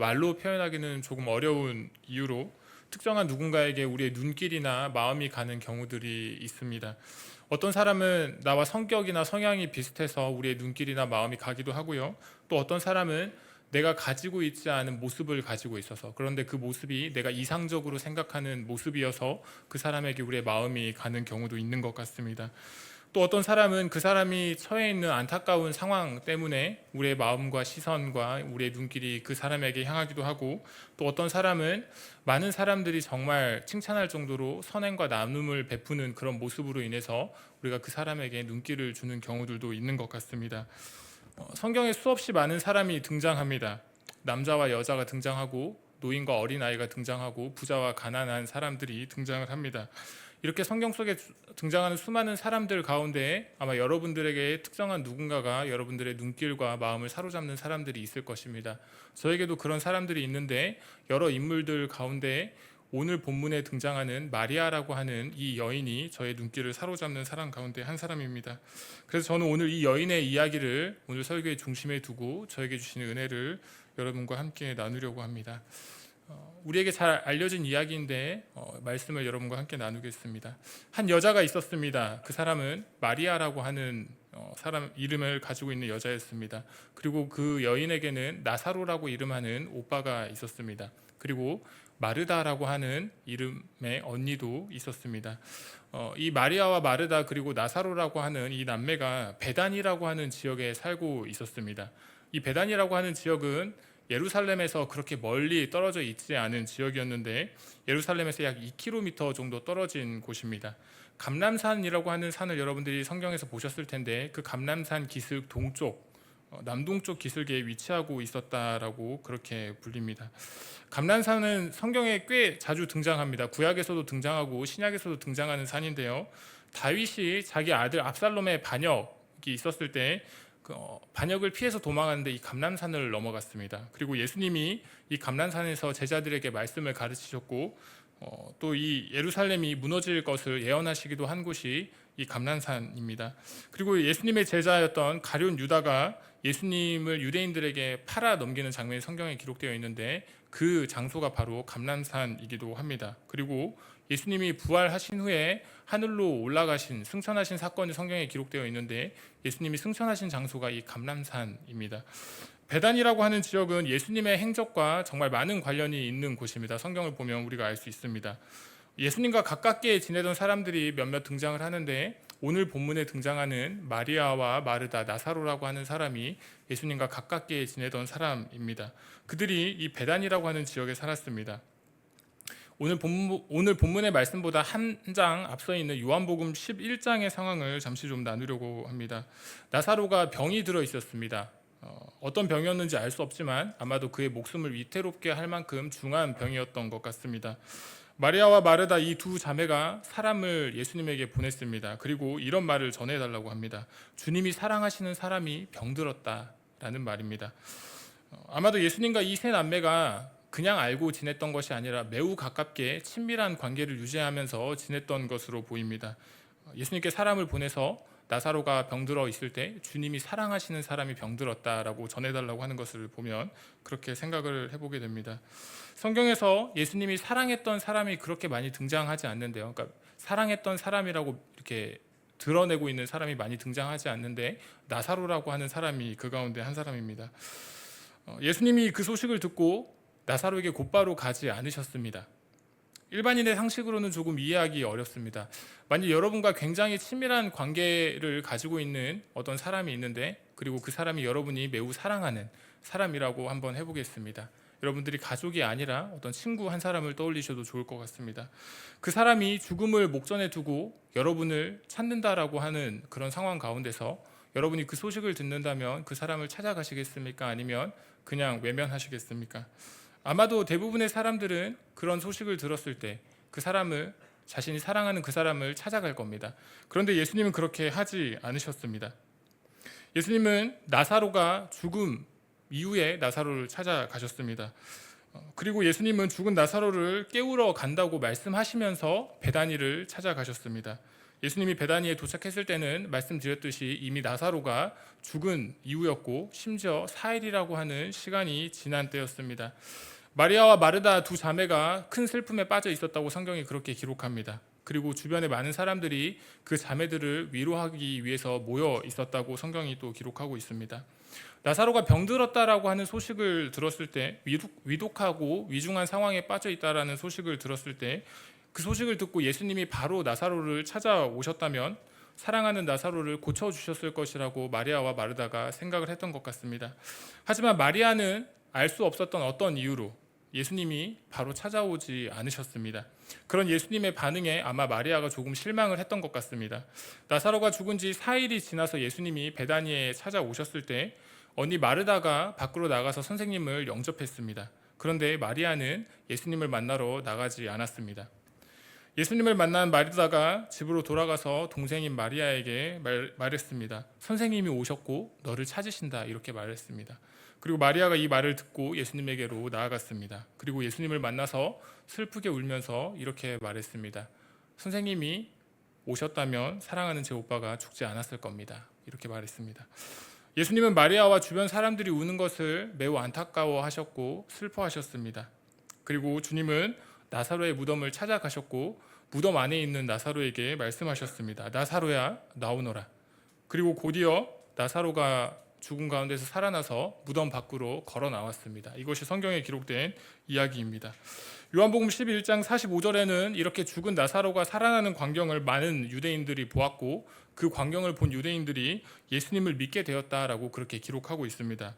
말로 표현하기는 조금 어려운 이유로 특정한 누군가에게 우리의 눈길이나 마음이 가는 경우들이 있습니다. 어떤 사람은 나와 성격이나 성향이 비슷해서 우리의 눈길이나 마음이 가기도 하고요. 또 어떤 사람은 내가 가지고 있지 않은 모습을 가지고 있어서, 그런데 그 모습이 내가 이상적으로 생각하는 모습이어서 그 사람에게 우리의 마음이 가는 경우도 있는 것 같습니다. 또 어떤 사람은 그 사람이 처해 있는 안타까운 상황 때문에 우리의 마음과 시선과 우리의 눈길이 그 사람에게 향하기도 하고, 또 어떤 사람은 많은 사람들이 정말 칭찬할 정도로 선행과 나눔을 베푸는 그런 모습으로 인해서 우리가 그 사람에게 눈길을 주는 경우들도 있는 것 같습니다. 성경에 수없이 많은 사람이 등장합니다. 남자와 여자가 등장하고, 노인과 어린아이가 등장하고, 부자와 가난한 사람들이 등장을 합니다. 이렇게 성경 속에 등장하는 수많은 사람들 가운데 아마 여러분들에게 특정한 누군가가 여러분들의 눈길과 마음을 사로잡는 사람들이 있을 것입니다. 저에게도 그런 사람들이 있는데, 여러 인물들 가운데 오늘 본문에 등장하는 마리아라고 하는 이 여인이 저의 눈길을 사로잡는 사람 가운데 한 사람입니다. 그래서 저는 오늘 이 여인의 이야기를 오늘 설교의 중심에 두고 저에게 주시는 은혜를 여러분과 함께 나누려고 합니다. 우리에게 잘 알려진 이야기인데 말씀을 여러분과 함께 나누겠습니다. 한 여자가 있었습니다. 그 사람은 마리아라고 하는 사람 이름을 가지고 있는 여자였습니다. 그리고 그 여인에게는 나사로라고 이름하는 오빠가 있었습니다. 그리고 마르다라고 하는 이름의 언니도 있었습니다. 이 마리아와 마르다 그리고 나사로라고 하는 이 남매가 베단이라고 하는 지역에 살고 있었습니다. 이 베단이라고 하는 지역은 예루살렘에서 그렇게 멀리 떨어져 있지 않은 지역이었는데, 예루살렘에서 약 2km 정도 떨어진 곳입니다. 감람산이라고 하는 산을 여러분들이 성경에서 보셨을 텐데, 그 감람산 기슭 동쪽, 남동쪽 기슭에 위치하고 있었다라고 그렇게 불립니다. 감람산은 성경에 꽤 자주 등장합니다. 구약에서도 등장하고 신약에서도 등장하는 산인데요. 다윗이 자기 아들 압살롬의 반역이 있었을 때 반역을 피해서 도망하는데 이 감람산을 넘어갔습니다. 그리고 예수님이 이 감람산에서 제자들에게 말씀을 가르치셨고, 또 이 예루살렘이 무너질 것을 예언하시기도 한 곳이 이 감람산입니다. 그리고 예수님의 제자였던 가룟 유다가 예수님을 유대인들에게 팔아 넘기는 장면이 성경에 기록되어 있는데, 그 장소가 바로 감람산이기도 합니다. 그리고 예수님이 부활하신 후에 하늘로 올라가신 승천하신 사건이 성경에 기록되어 있는데, 예수님이 승천하신 장소가 이 감람산입니다. 베단이라고 하는 지역은 예수님의 행적과 정말 많은 관련이 있는 곳입니다. 성경을 보면 우리가 알 수 있습니다. 예수님과 가깝게 지내던 사람들이 몇몇 등장을 하는데, 오늘 본문에 등장하는 마리아와 마르다, 나사로라고 하는 사람이 예수님과 가깝게 지내던 사람입니다. 그들이 이 베단이라고 하는 지역에 살았습니다. 오늘 본문의 말씀보다 한 장 앞서 있는 요한복음 11장의 상황을 잠시 좀 나누려고 합니다. 나사로가 병이 들어 있었습니다. 어떤 병이었는지 알 수 없지만 아마도 그의 목숨을 위태롭게 할 만큼 중한 병이었던 것 같습니다. 마리아와 마르다 이 두 자매가 사람을 예수님에게 보냈습니다. 그리고 이런 말을 전해달라고 합니다. 주님이 사랑하시는 사람이 병들었다라는 말입니다. 아마도 예수님과 이 세 남매가 그냥 알고 지냈던 것이 아니라 매우 가깝게 친밀한 관계를 유지하면서 지냈던 것으로 보입니다. 예수님께 사람을 보내서 나사로가 병들어 있을 때 주님이 사랑하시는 사람이 병들었다라고 전해달라고 하는 것을 보면 그렇게 생각을 해보게 됩니다. 성경에서 예수님이 사랑했던 사람이 그렇게 많이 등장하지 않는데요. 그러니까 사랑했던 사람이라고 이렇게 드러내고 있는 사람이 많이 등장하지 않는데, 나사로라고 하는 사람이 그 가운데 한 사람입니다. 예수님이 그 소식을 듣고 나사로에게 곧바로 가지 않으셨습니다. 일반인의 상식으로는 조금 이해하기 어렵습니다. 만약 여러분과 굉장히 친밀한 관계를 가지고 있는 어떤 사람이 있는데, 그리고 그 사람이 여러분이 매우 사랑하는 사람이라고 한번 해보겠습니다. 여러분들이 가족이 아니라 어떤 친구 한 사람을 떠올리셔도 좋을 것 같습니다. 그 사람이 죽음을 목전에 두고 여러분을 찾는다라고 하는 그런 상황 가운데서 여러분이 그 소식을 듣는다면 그 사람을 찾아가시겠습니까? 아니면 그냥 외면하시겠습니까? 아마도 대부분의 사람들은 그런 소식을 들었을 때 그 사람을, 자신이 사랑하는 그 사람을 찾아갈 겁니다. 그런데 예수님은 그렇게 하지 않으셨습니다. 예수님은 나사로가 죽음 이후에 나사로를 찾아가셨습니다. 그리고 예수님은 죽은 나사로를 깨우러 간다고 말씀하시면서 베다니를 찾아가셨습니다. 예수님이 베다니에 도착했을 때는 말씀드렸듯이 이미 나사로가 죽은 이후였고 심지어 4일이라고 하는 시간이 지난 때였습니다. 마리아와 마르다 두 자매가 큰 슬픔에 빠져 있었다고 성경이 그렇게 기록합니다. 그리고 주변에 많은 사람들이 그 자매들을 위로하기 위해서 모여 있었다고 성경이 또 기록하고 있습니다. 나사로가 병들었다라고 하는 소식을 들었을 때, 위독하고 위중한 상황에 빠져 있다라는 소식을 들었을 때, 그 소식을 듣고 예수님이 바로 나사로를 찾아오셨다면 사랑하는 나사로를 고쳐주셨을 것이라고 마리아와 마르다가 생각을 했던 것 같습니다. 하지만 마리아는 알 수 없었던 어떤 이유로 예수님이 바로 찾아오지 않으셨습니다. 그런 예수님의 반응에 아마 마리아가 조금 실망을 했던 것 같습니다. 나사로가 죽은 지 4일이 지나서 예수님이 베다니에 찾아오셨을 때 언니 마르다가 밖으로 나가서 선생님을 영접했습니다. 그런데 마리아는 예수님을 만나러 나가지 않았습니다. 예수님을 만난 마르다가 집으로 돌아가서 동생인 마리아에게 말했습니다. 선생님이 오셨고 너를 찾으신다, 이렇게 말했습니다. 그리고 마리아가 이 말을 듣고 예수님에게로 나아갔습니다. 그리고 예수님을 만나서 슬프게 울면서 이렇게 말했습니다. 선생님이 오셨다면 사랑하는 제 오빠가 죽지 않았을 겁니다. 이렇게 말했습니다. 예수님은 마리아와 주변 사람들이 우는 것을 매우 안타까워하셨고 슬퍼하셨습니다. 그리고 주님은 나사로의 무덤을 찾아가셨고 무덤 안에 있는 나사로에게 말씀하셨습니다. 나사로야, 나오너라. 그리고 곧이어 나사로가 죽은 가운데서 살아나서 무덤 밖으로 걸어 나왔습니다. 이것이 성경에 기록된 이야기입니다. 요한복음 11장 45절에는 이렇게 죽은 나사로가 살아나는 광경을 많은 유대인들이 보았고 그 광경을 본 유대인들이 예수님을 믿게 되었다라고 그렇게 기록하고 있습니다.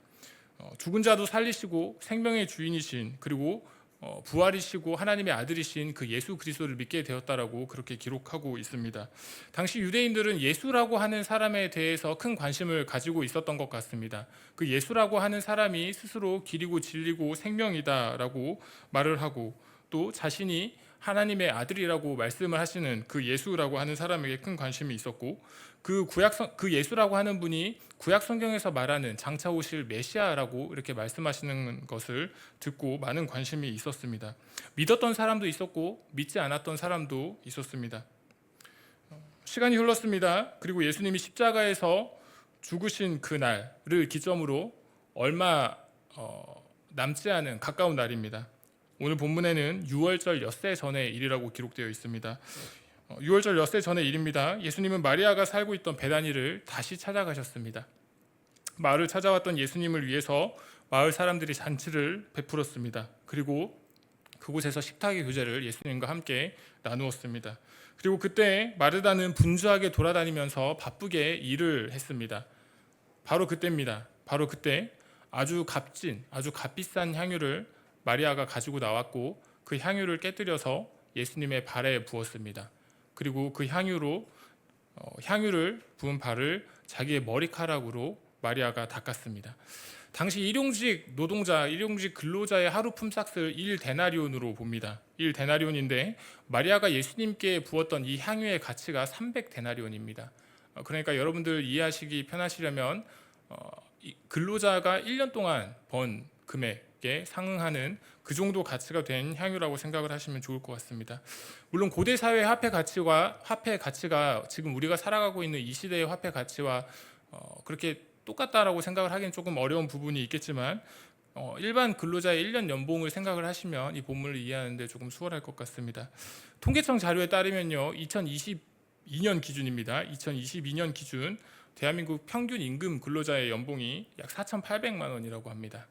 죽은 자도 살리시고 생명의 주인이신, 그리고 부활이시고 하나님의 아들이신 그 예수 그리스도를 믿게 되었다라고 그렇게 기록하고 있습니다. 당시 유대인들은 예수라고 하는 사람에 대해서 큰 관심을 가지고 있었던 것 같습니다. 그 예수라고 하는 사람이 스스로 길이고 진리고 생명이다라고 말을 하고 또 자신이 하나님의 아들이라고 말씀을 하시는 그 예수라고 하는 사람에게 큰 관심이 있었고 그 예수라고 하는 분이 구약 성경에서 말하는 장차 오실 메시아라고 이렇게 말씀하시는 것을 듣고 많은 관심이 있었습니다. 믿었던 사람도 있었고 믿지 않았던 사람도 있었습니다. 시간이 흘렀습니다. 그리고 예수님이 십자가에서 죽으신 그날을 기점으로 얼마 남지 않은 가까운 날입니다. 오늘 본문에는 유월절 엿새 전의 일이라고 기록되어 있습니다. 유월절 엿새 전의 일입니다. 예수님은 마리아가 살고 있던 베다니를 다시 찾아가셨습니다. 마을을 찾아왔던 예수님을 위해서 마을 사람들이 잔치를 베풀었습니다. 그리고 그곳에서 식탁의 교제를 예수님과 함께 나누었습니다. 그리고 그때 마르다는 분주하게 돌아다니면서 바쁘게 일을 했습니다. 바로 그때입니다. 바로 그때 아주 값비싼 향유를 마리아가 가지고 나왔고 그 향유를 깨뜨려서 예수님의 발에 부었습니다. 그리고 그 향유를 부은 발을 자기의 머리카락으로 마리아가 닦았습니다. 당시 일용직 근로자의 하루 품삯을 1데나리온으로 봅니다. 1데나리온인데 마리아가 예수님께 부었던 이 향유의 가치가 300데나리온입니다. 그러니까 여러분들 이해하시기 편하시려면 근로자가 1년 동안 번 금액에 상응하는 그 정도 가치가 된 향유라고 생각을 하시면 좋을 것 같습니다. 물론 고대 사회의 화폐 가치가 지금 우리가 살아가고 있는 이 시대의 화폐 가치와 그렇게 똑같다라고 생각을 하기는 조금 어려운 부분이 있겠지만 일반 근로자의 1년 연봉을 생각을 하시면 이 본문을 이해하는 데 조금 수월할 것 같습니다. 통계청 자료에 따르면요, 2022년 기준입니다. 2022년 기준 대한민국 평균 임금 근로자의 연봉이 약 4,800만 원이라고 합니다.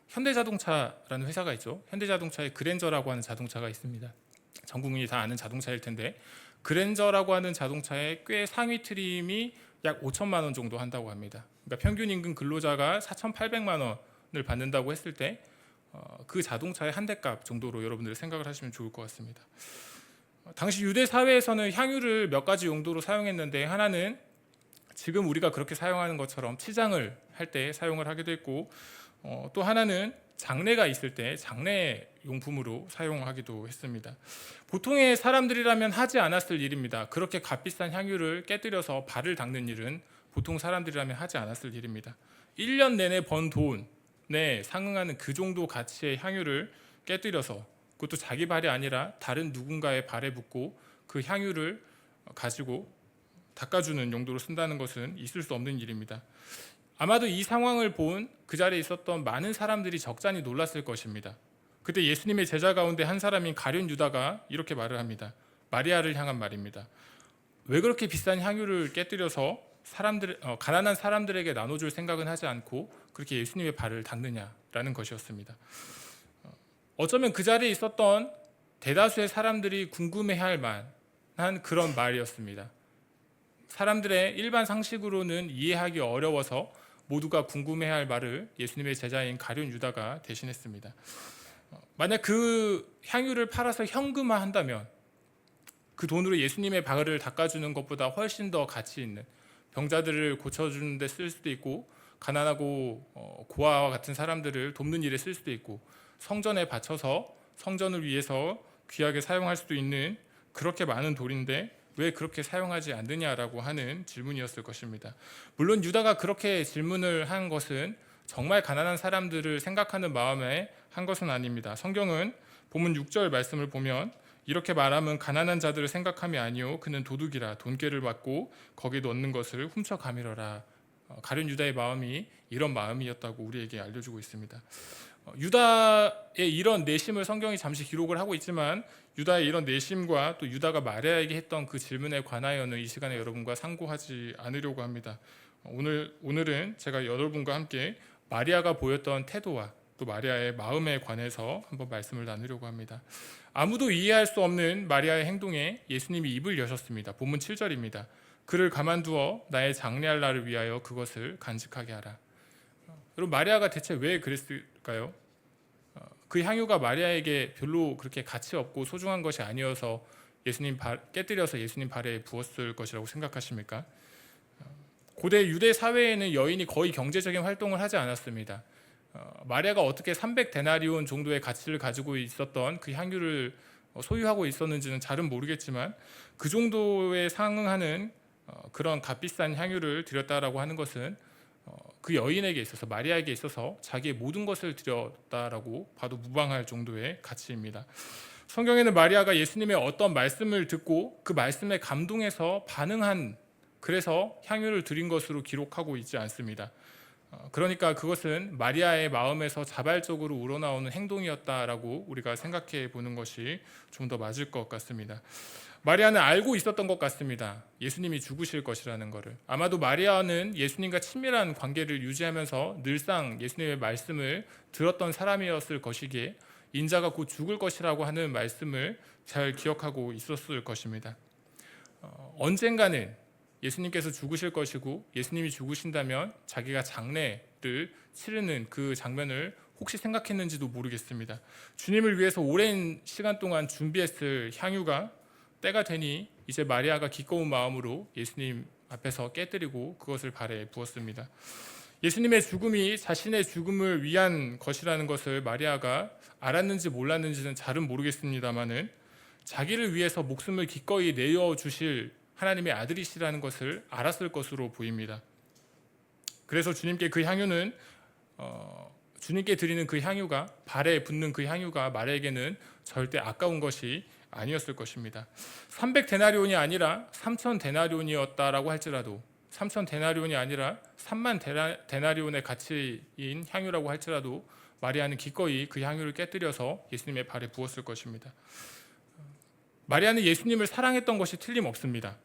현대자동차라는 회사가 있죠. 현대자동차에 그랜저라고 하는 자동차가 있습니다. 전 국민이 다 아는 자동차일 텐데 그랜저라고 하는 자동차의 꽤 상위 트림이 약 5천만 원 정도 한다고 합니다. 그러니까 평균 임금 근로자가 4,800만 원을 받는다고 했을 때 그 자동차의 한 대값 정도로 여러분들 생각을 하시면 좋을 것 같습니다. 당시 유대 사회에서는 향유를 몇 가지 용도로 사용했는데 하나는 지금 우리가 그렇게 사용하는 것처럼 치장을 할 때 사용을 하기도 했고 또 하나는 장례가 있을 때 장례 용품으로 사용하기도 했습니다. 보통의 사람들이라면 하지 않았을 일입니다. 그렇게 값비싼 향유를 깨뜨려서 발을 닦는 일은 보통 사람들이라면 하지 않았을 일입니다. 1년 내내 번 돈에 상응하는 그 정도 가치의 향유를 깨뜨려서 그것도 자기 발이 아니라 다른 누군가의 발에 붓고 그 향유를 가지고 닦아주는 용도로 쓴다는 것은 있을 수 없는 일입니다. 아마도 이 상황을 본 그 자리에 있었던 많은 사람들이 적잖이 놀랐을 것입니다. 그때 예수님의 제자 가운데 한 사람인 가룟 유다가 이렇게 말을 합니다. 마리아를 향한 말입니다. 왜 그렇게 비싼 향유를 깨뜨려서 가난한 사람들에게 나눠줄 생각은 하지 않고 그렇게 예수님의 발을 닦느냐라는 것이었습니다. 어쩌면 그 자리에 있었던 대다수의 사람들이 궁금해할 만한 그런 말이었습니다. 사람들의 일반 상식으로는 이해하기 어려워서 모두가 궁금해할 말을 예수님의 제자인 가룟 유다가 대신했습니다. 만약 그 향유를 팔아서 현금화한다면 그 돈으로 예수님의 발을 닦아주는 것보다 훨씬 더 가치 있는 병자들을 고쳐주는 데 쓸 수도 있고 가난하고 고아와 같은 사람들을 돕는 일에 쓸 수도 있고 성전에 바쳐서 성전을 위해서 귀하게 사용할 수도 있는 그렇게 많은 돈인데 왜 그렇게 사용하지 않느냐라고 하는 질문이었을 것입니다. 물론 유다가 그렇게 질문을 한 것은 정말 가난한 사람들을 생각하는 마음에 한 것은 아닙니다. 성경은 본문 6절 말씀을 보면 이렇게 말하면 가난한 자들을 생각함이 아니요 그는 도둑이라 돈꾀를 받고 거기에 넣는 것을 훔쳐 가밀어라. 가룟 유다의 마음이 이런 마음이었다고 우리에게 알려주고 있습니다. 유다의 이런 내심을 성경이 잠시 기록을 하고 있지만 유다의 이런 내심과 또 유다가 마리아에게 했던 그 질문에 관하여는 이 시간에 여러분과 상고하지 않으려고 합니다. 오늘은 제가 여러분과 함께 마리아가 보였던 태도와 또 마리아의 마음에 관해서 한번 말씀을 나누려고 합니다. 아무도 이해할 수 없는 마리아의 행동에 예수님이 입을 여셨습니다. 본문 7절입니다. 그를 가만두어 나의 장례할 날을 위하여 그것을 간직하게 하라. 여러분 마리아가 대체 왜 그랬을까요? 그 향유가 마리아에게 별로 그렇게 가치 없고 소중한 것이 아니어서 깨뜨려서 예수님 발에 부었을 것이라고 생각하십니까? 고대 유대 사회에는 여인이 거의 경제적인 활동을 하지 않았습니다. 마리아가 어떻게 300데나리온 정도의 가치를 가지고 있었던 그 향유를 소유하고 있었는지는 잘은 모르겠지만 그 정도에 상응하는 그런 값비싼 향유를 드렸다라고 하는 것은 그 여인에게 있어서 마리아에게 있어서 자기의 모든 것을 드렸다라고 봐도 무방할 정도의 가치입니다. 성경에는 마리아가 예수님의 어떤 말씀을 듣고 그 말씀에 감동해서 반응한 그래서 향유를 드린 것으로 기록하고 있지 않습니다. 그러니까 그것은 마리아의 마음에서 자발적으로 우러나오는 행동이었다라고 우리가 생각해 보는 것이 좀 더 맞을 것 같습니다. 마리아는 알고 있었던 것 같습니다. 예수님이 죽으실 것이라는 것을. 아마도 마리아는 예수님과 친밀한 관계를 유지하면서 늘상 예수님의 말씀을 들었던 사람이었을 것이기에 인자가 곧 죽을 것이라고 하는 말씀을 잘 기억하고 있었을 것입니다. 언젠가는 예수님께서 죽으실 것이고 예수님이 죽으신다면 자기가 장례를 치르는 그 장면을 혹시 생각했는지도 모르겠습니다. 주님을 위해서 오랜 시간 동안 준비했을 향유가 때가 되니 이제 마리아가 기꺼운 마음으로 예수님 앞에서 깨뜨리고 그것을 발에 부었습니다. 예수님의 죽음이 자신의 죽음을 위한 것이라는 것을 마리아가 알았는지 몰랐는지는 잘은 모르겠습니다만은 자기를 위해서 목숨을 기꺼이 내어주실 하나님의 아들이시라는 것을 알았을 것으로 보입니다. 그래서 주님께 드리는 그 향유가 발에 붓는 그 향유가 마리아에게는 절대 아까운 것이 아니었을 것입니다. 300데나리온이 아니라 3,000데나리온이었다라고 할지라도 3,000데나리온이 아니라 3만 데나리온의 가치인 향유라고 할지라도 마리아는 기꺼이 그 향유를 깨뜨려서 예수님의 발에 부었을 것입니다. 마리아는 예수님을 사랑했던 것이 틀림없습니다.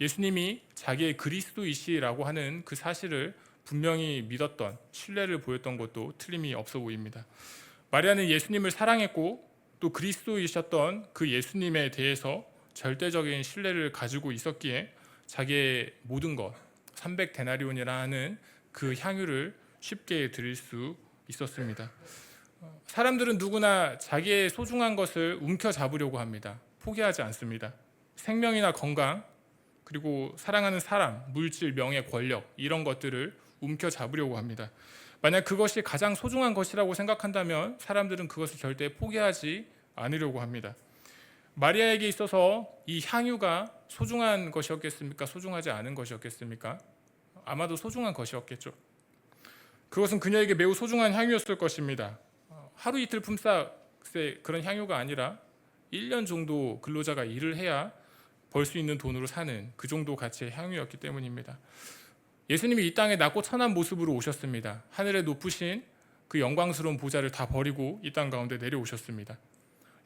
예수님이 자기의 그리스도이시라고 하는 그 사실을 분명히 믿었던, 신뢰를 보였던 것도 틀림이 없어 보입니다. 마리아는 예수님을 사랑했고 또 그리스도이셨던 그 예수님에 대해서 절대적인 신뢰를 가지고 있었기에 자기의 모든 것, 300데나리온이라는 그 향유를 쉽게 드릴 수 있었습니다. 사람들은 누구나 자기의 소중한 것을 움켜잡으려고 합니다. 포기하지 않습니다. 생명이나 건강, 그리고 사랑하는 사람, 물질, 명예, 권력 이런 것들을 움켜잡으려고 합니다. 만약 그것이 가장 소중한 것이라고 생각한다면 사람들은 그것을 절대 포기하지 않으려고 합니다. 마리아에게 있어서 이 향유가 소중한 것이었겠습니까? 소중하지 않은 것이었겠습니까? 아마도 소중한 것이었겠죠. 그것은 그녀에게 매우 소중한 향유였을 것입니다. 하루 이틀 품삯의 그런 향유가 아니라 1년 정도 근로자가 일을 해야 벌 수 있는 돈으로 사는 그 정도 가치의 향유였기 때문입니다. 예수님이 이 땅에 낮고 천한 모습으로 오셨습니다. 하늘에 높으신 그 영광스러운 보좌를 다 버리고 이 땅 가운데 내려오셨습니다.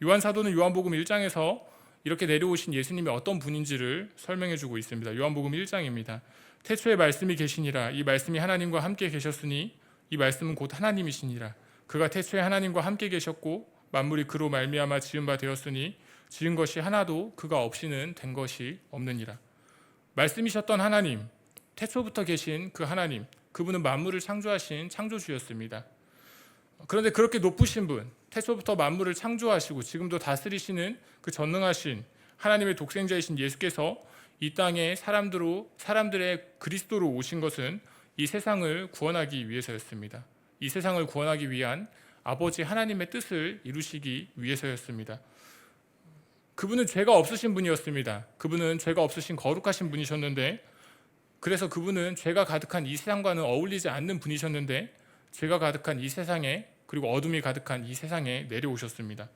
요한 사도는 요한복음 1장에서 이렇게 내려오신 예수님이 어떤 분인지를 설명해 주고 있습니다. 요한복음 1장입니다. 태초에 말씀이 계시니라. 이 말씀이 하나님과 함께 계셨으니 이 말씀은 곧 하나님이시니라. 그가 태초에 하나님과 함께 계셨고 만물이 그로 말미암아 지은 바 되었으니 지은 것이 하나도 그가 없이는 된 것이 없느니라. 말씀이셨던 하나님, 태초부터 계신 그 하나님, 그분은 만물을 창조하신 창조주였습니다. 그런데 그렇게 높으신 분, 태초부터 만물을 창조하시고 지금도 다스리시는 그 전능하신 하나님의 독생자이신 예수께서 이 땅에 사람들의 그리스도로 오신 것은 이 세상을 구원하기 위해서였습니다. 이 세상을 구원하기 위한 아버지 하나님의 뜻을 이루시기 위해서였습니다. 그분은 죄가 없으신 분이었습니다. 그분은 죄가 없으신 거룩하신 분이셨는데, 그래서 그분은 죄가 가득한 이 세상과는 어울리지 않는 분이셨는데 죄가 가득한 이 세상에, 그리고 어둠이 가득한 이 세상에 내려오셨습니다.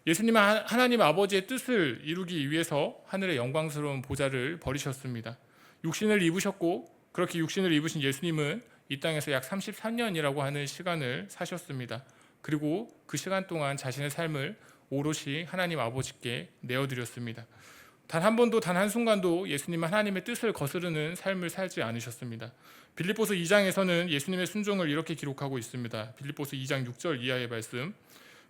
예수님은 하나님 아버지의 뜻을 이루기 위해서 하늘의 영광스러운 보좌를 버리셨습니다. 육신을 입으셨고, 그렇게 육신을 입으신 예수님은 이 땅에서 약 33년이라고 하는 시간을 사셨습니다. 그리고 그 시간 동안 자신의 삶을 오롯이 하나님 아버지께 내어드렸습니다. 단 한 번도, 단 한순간도 예수님은 하나님의 뜻을 거스르는 삶을 살지 않으셨습니다. 빌립보서 2장에서는 예수님의 순종을 이렇게 기록하고 있습니다. 빌립보서 2장 6절 이하의 말씀.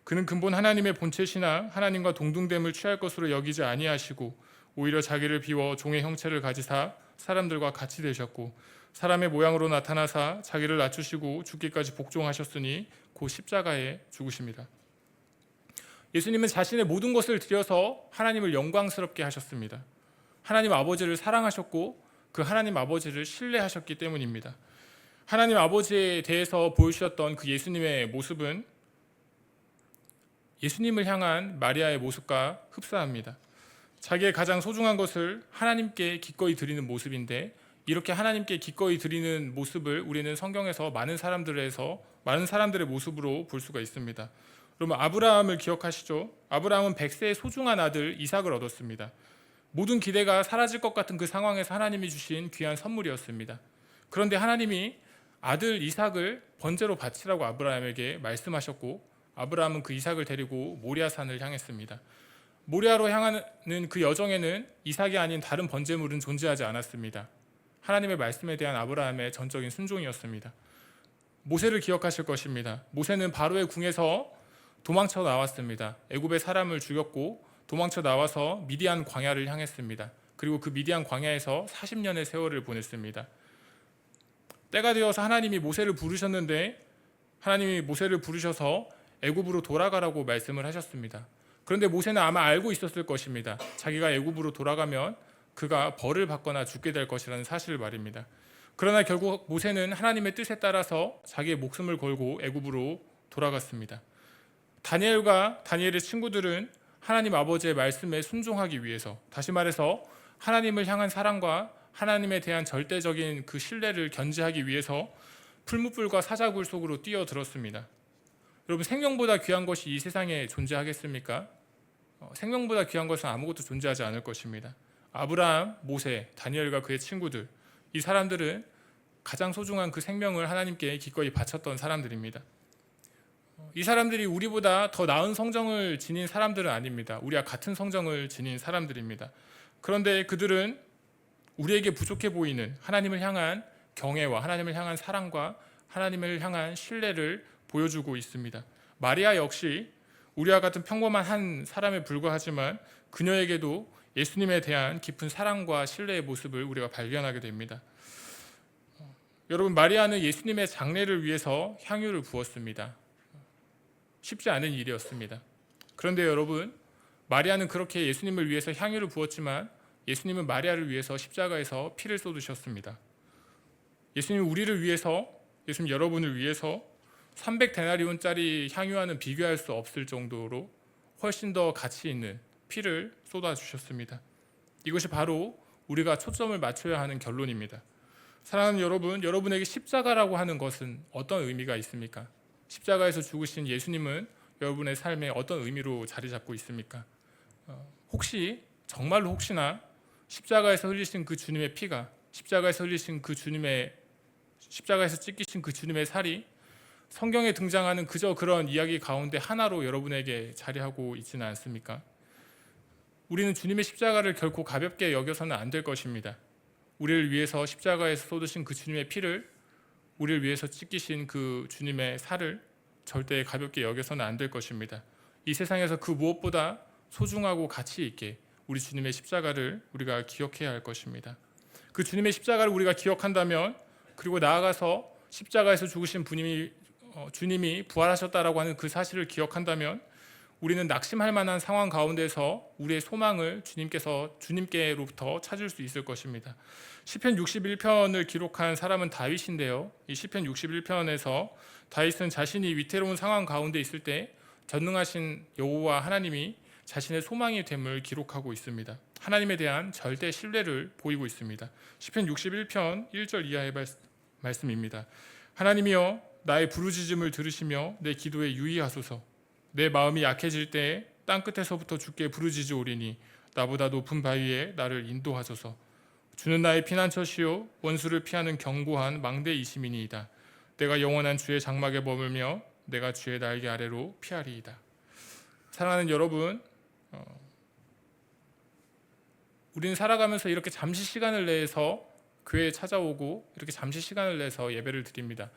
그는 근본 하나님의 본체시나 하나님과 동등됨을 취할 것으로 여기지 아니하시고 오히려 자기를 비워 종의 형체를 가지사 사람들과 같이 되셨고 사람의 모양으로 나타나사 자기를 낮추시고 죽기까지 복종하셨으니 곧 십자가에 죽으십니다. 예수님은 자신의 모든 것을 들여서 하나님을 영광스럽게 하셨습니다. 하나님 아버지를 사랑하셨고 그 하나님 아버지를 신뢰하셨기 때문입니다. 하나님 아버지에 대해서 보여주셨던 그 예수님의 모습은 예수님을 향한 마리아의 모습과 흡사합니다. 자기의 가장 소중한 것을 하나님께 기꺼이 드리는 모습인데, 이렇게 하나님께 기꺼이 드리는 모습을 우리는 성경에서 많은 사람들의 모습으로 볼 수가 있습니다. 그러면 아브라함을 기억하시죠? 아브라함은 100세의 소중한 아들 이삭을 얻었습니다. 모든 기대가 사라질 것 같은 그 상황에서 하나님이 주신 귀한 선물이었습니다. 그런데 하나님이 아들 이삭을 번제로 바치라고 아브라함에게 말씀하셨고, 아브라함은 그 이삭을 데리고 모리아산을 향했습니다. 모리아로 향하는 그 여정에는 이삭이 아닌 다른 번제물은 존재하지 않았습니다. 하나님의 말씀에 대한 아브라함의 전적인 순종이었습니다. 모세를 기억하실 것입니다. 모세는 바로의 궁에서 도망쳐 나왔습니다. 애굽의 사람을 죽였고 도망쳐 나와서 미디안 광야를 향했습니다. 그리고 그 미디안 광야에서 40년의 세월을 보냈습니다. 때가 되어서 하나님이 모세를 부르셨는데, 하나님이 모세를 부르셔서 애굽으로 돌아가라고 말씀을 하셨습니다. 그런데 모세는 아마 알고 있었을 것입니다. 자기가 애굽으로 돌아가면 그가 벌을 받거나 죽게 될 것이라는 사실을 말입니다. 그러나 결국 모세는 하나님의 뜻에 따라서 자기의 목숨을 걸고 애굽으로 돌아갔습니다. 다니엘과 다니엘의 친구들은 하나님 아버지의 말씀에 순종하기 위해서, 다시 말해서 하나님을 향한 사랑과 하나님에 대한 절대적인 그 신뢰를 견지하기 위해서 풀무불과 사자굴 속으로 뛰어들었습니다. 여러분, 생명보다 귀한 것이 이 세상에 존재하겠습니까? 생명보다 귀한 것은 아무것도 존재하지 않을 것입니다. 아브라함, 모세, 다니엘과 그의 친구들, 이 사람들은 가장 소중한 그 생명을 하나님께 기꺼이 바쳤던 사람들입니다. 이 사람들이 우리보다 더 나은 성정을 지닌 사람들은 아닙니다. 우리와 같은 성정을 지닌 사람들입니다. 그런데 그들은 우리에게 부족해 보이는 하나님을 향한 경외와 하나님을 향한 사랑과 하나님을 향한 신뢰를 보여주고 있습니다. 마리아 역시 우리와 같은 평범한 한 사람에 불과하지만 그녀에게도 예수님에 대한 깊은 사랑과 신뢰의 모습을 우리가 발견하게 됩니다. 여러분, 마리아는 예수님의 장례를 위해서 향유를 부었습니다. 쉽지 않은 일이었습니다. 그런데 여러분, 마리아는 그렇게 예수님을 위해서 향유를 부었지만 예수님은 마리아를 위해서 십자가에서 피를 쏟으셨습니다. 예수님 우리를 위해서, 예수님 여러분을 위해서 300데나리온짜리 향유와는 비교할 수 없을 정도로 훨씬 더 가치 있는 피를 쏟아주셨습니다. 이것이 바로 우리가 초점을 맞춰야 하는 결론입니다. 사랑하는 여러분, 여러분에게 십자가라고 하는 것은 어떤 의미가 있습니까? 십자가에서 죽으신 예수님은 여러분의 삶에 어떤 의미로 자리 잡고 있습니까? 혹시 정말로 혹시나 십자가에서 흘리신 그 주님의 피가, 십자가에서 흘리신 그 주님의, 십자가에서 찢기신 그 주님의 살이 성경에 등장하는 그저 그런 이야기 가운데 하나로 여러분에게 자리하고 있지는 않습니까? 우리는 주님의 십자가를 결코 가볍게 여겨서는 안 될 것입니다. 우리를 위해서 십자가에서 쏟으신 그 주님의 피를, 우리를 위해서 찢기신 그 주님의 살을 절대 가볍게 여겨서는 안 될 것입니다. 이 세상에서 그 무엇보다 소중하고 가치 있게 우리 주님의 십자가를 우리가 기억해야 할 것입니다. 그 주님의 십자가를 우리가 기억한다면, 그리고 나아가서 십자가에서 죽으신 주님이 부활하셨다라고 하는 그 사실을 기억한다면, 우리는 낙심할 만한 상황 가운데서 우리의 소망을 주님께로부터 찾을 수 있을 것입니다. 시편 61편을 기록한 사람은 다윗인데요. 이 시편 61편에서 다윗은 자신이 위태로운 상황 가운데 있을 때 전능하신 여호와 하나님이 자신의 소망이 됨을 기록하고 있습니다. 하나님에 대한 절대 신뢰를 보이고 있습니다. 시편 61편 1절 이하의 말씀입니다. 하나님이여 나의 부르짖음을 들으시며 내 기도에 유의하소서. 내 마음이 약해질 때에 땅끝에서부터 주께 부르짖으오리니 나보다 높은 바위에 나를 인도하소서. 주는 나의 피난처시요 원수를 피하는 견고한 망대이심이니이다. 내가 영원한 주의 장막에 머물며 내가 주의 날개 아래로 피하리이다. 사랑하는 여러분, 우리는 살아가면서 이렇게 잠시 시간을 내서 교회에 찾아오고 이렇게 잠시 시간을 내서 예배를 드립니다.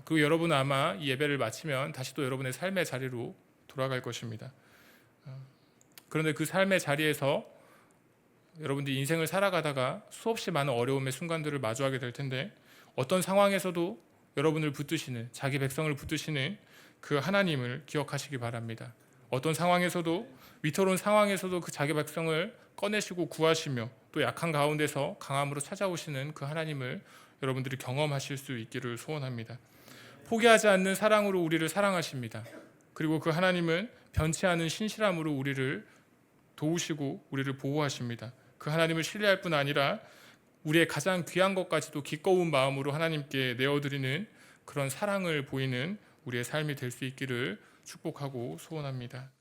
그리고 여러분은 아마 이 예배를 마치면 다시 또 여러분의 삶의 자리로 돌아갈 것입니다. 그런데 그 삶의 자리에서 여러분들이 인생을 살아가다가 수없이 많은 어려움의 순간들을 마주하게 될 텐데, 어떤 상황에서도 여러분을 붙드시는, 자기 백성을 붙드시는 그 하나님을 기억하시기 바랍니다. 어떤 상황에서도, 위태로운 상황에서도 그 자기 백성을 꺼내시고 구하시며 또 약한 가운데서 강함으로 찾아오시는 그 하나님을 여러분들이 경험하실 수 있기를 소원합니다. 포기하지 않는 사랑으로 우리를 사랑하십니다. 그리고 그 하나님은 변치 않은 신실함으로 우리를 도우시고 우리를 보호하십니다. 그 하나님을 신뢰할 뿐 아니라 우리의 가장 귀한 것까지도 기꺼운 마음으로 하나님께 내어드리는 그런 사랑을 보이는 우리의 삶이 될 수 있기를 축복하고 소원합니다.